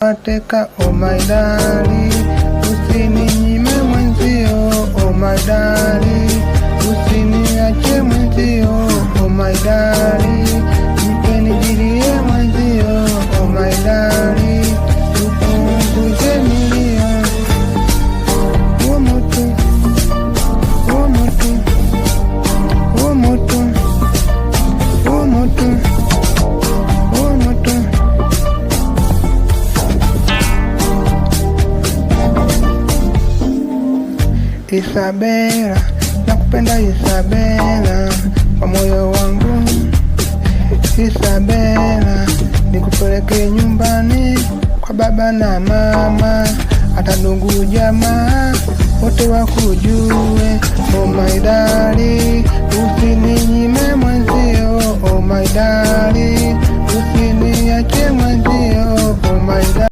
Wateka oh my darling, usininyime mwenzio oh my darling, usiniache mwenzio oh my darling, nipenijilie mwenzio oh my darling, tupunguze milio. Umutu, umutu, umutu, umutu, umutu. Isabela, nakupenda Isabela, kwa moyo wangu Isabela, nikupeleke nyumbani kwa baba na mama, hata ndugu jamaa wote wakujue. Oh my darling, usininyime mwenzio oh my darling, usiniache mwenzio oh my darling.